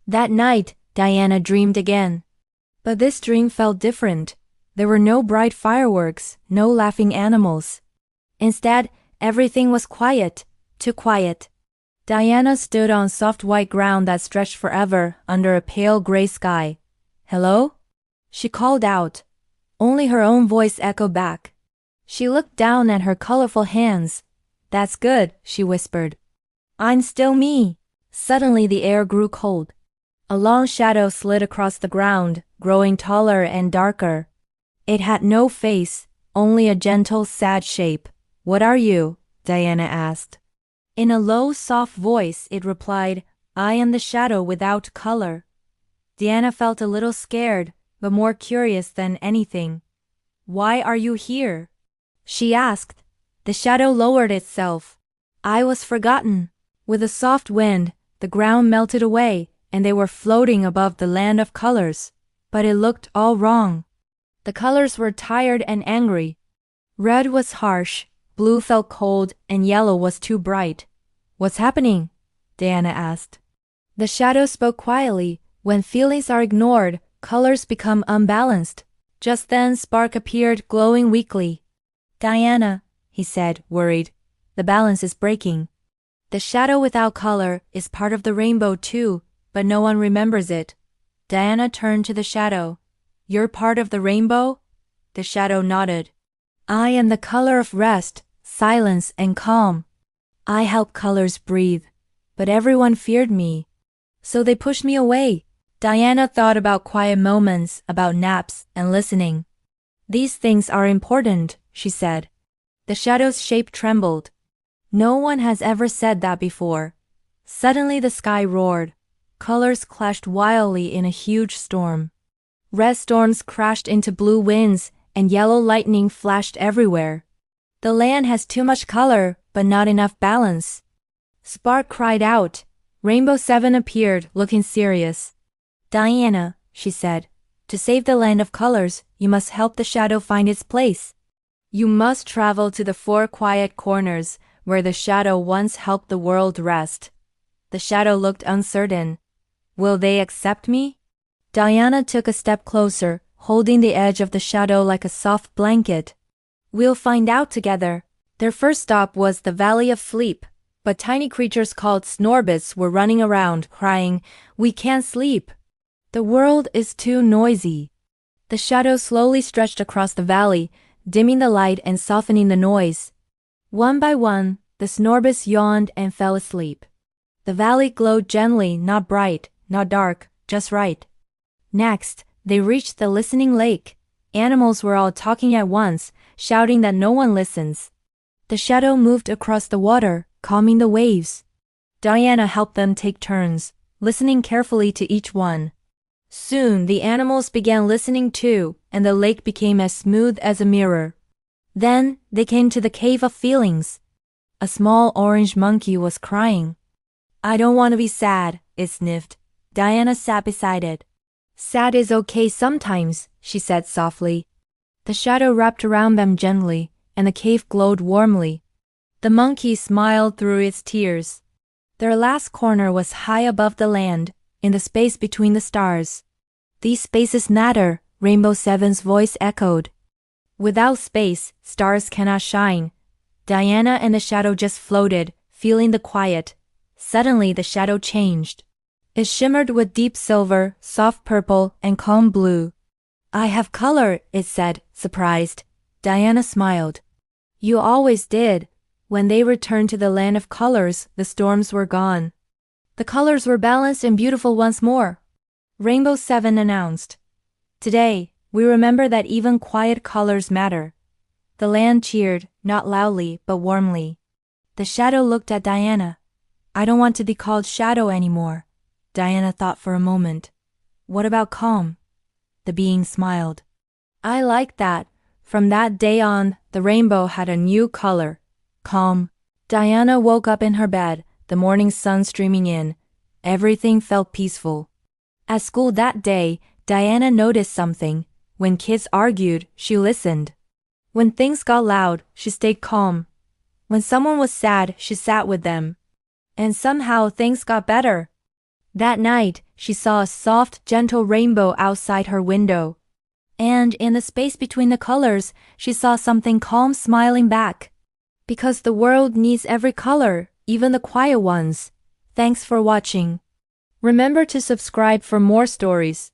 That night, Diana dreamed again. But this dream felt different. There were no bright fireworks, no laughing animals. Instead, everything was quiet, too quiet. Diana stood on soft white ground that stretched forever under a pale gray sky. "Hello?" she called out. Only her own voice echoed back. She looked down at her colorful hands. "That's good," she whispered. "I'm still me." Suddenly the air grew cold. A long shadow slid across the ground, growing taller and darker. It had no face, only a gentle, sad shape. "What are you?" Diana asked. In a low, soft voice it replied, "I am the shadow without color." Diana felt a little scared, but more curious than anything. "Why are you here?" she asked. The shadow lowered itself. "I was forgotten." With a soft wind, the ground melted away, and they were floating above the land of colors. But it looked all wrong. The colors were tired and angry. Red was harsh, blue felt cold, and yellow was too bright. "What's happening?" Diana asked. The shadow spoke quietly. "When feelings are ignored, colors become unbalanced." Just then Spark appeared, glowing weakly. "Diana," he said, worried, "the balance is breaking." The shadow without color is part of the rainbow too, but no one remembers it. Diana turned to the shadow. "You're part of the rainbow?" The shadow nodded. "I am the color of rest, silence, and calm. I help colors breathe, but everyone feared me. So they pushed me away." Diana thought about quiet moments, about naps and listening. "These things are important," she said. The shadow's shape trembled. No one has ever said that before. Suddenly the sky roared. Colors clashed wildly in a huge storm. Red storms crashed into blue winds, and yellow lightning flashed everywhere. "The land has too much color, but not enough balance." Spark cried out. Rainbow 7 appeared, looking serious. "Diana," she said, "to save the land of colors, you must help the shadow find its place. You must travel to the 4 quiet corners, where the shadow once helped the world rest." The shadow looked uncertain. "Will they accept me?" Diana took a step closer, holding the edge of the shadow like a soft blanket. "We'll find out together." Their first stop was the Valley of Sleep, but tiny creatures called snorbits were running around, crying, "We can't sleep. The world is too noisy." The shadow slowly stretched across the valley, dimming the light and softening the noise. One by one, the snorbits yawned and fell asleep. The valley glowed gently, not bright, not dark, just right. Next, they reached the listening lake. Animals were all talking at once, shouting that no one listens. The shadow moved across the water, calming the waves. Diana helped them take turns, listening carefully to each one. Soon the animals began listening too, and the lake became as smooth as a mirror. Then they came to the cave of feelings. A small orange monkey was crying. "I don't want to be sad," it sniffed. Diana sat beside it. "Sad is okay sometimes," she said softly. The shadow wrapped around them gently, and the cave glowed warmly. The monkey smiled through its tears. Their last corner was high above the land, in the space between the stars. "These spaces matter," Rainbow 7's voice echoed. "Without space, stars cannot shine." Diana and the shadow just floated, feeling the quiet. Suddenly the shadow changed. It shimmered with deep silver, soft purple, and calm blue. "I have color," it said, surprised. Diana smiled. "You always did." When they returned to the land of colors, the storms were gone. The colors were balanced and beautiful once more. Rainbow 7 announced, "Today, we remember that even quiet colors matter." The land cheered, not loudly, but warmly. The shadow looked at Diana. "I don't want to be called shadow anymore." Diana thought for a moment. "What about calm?" The being smiled. "I like that." From that day on, the rainbow had a new color. Calm. Diana woke up in her bed, the morning sun streaming in. Everything felt peaceful. At school that day, Diana noticed something. When kids argued, she listened. When things got loud, she stayed calm. When someone was sad, she sat with them. And somehow things got better. That night, she saw a soft, gentle rainbow outside her window. And in the space between the colors, she saw something calm smiling back. Because the world needs every color, even the quiet ones. Thanks for watching. Remember to subscribe for more stories.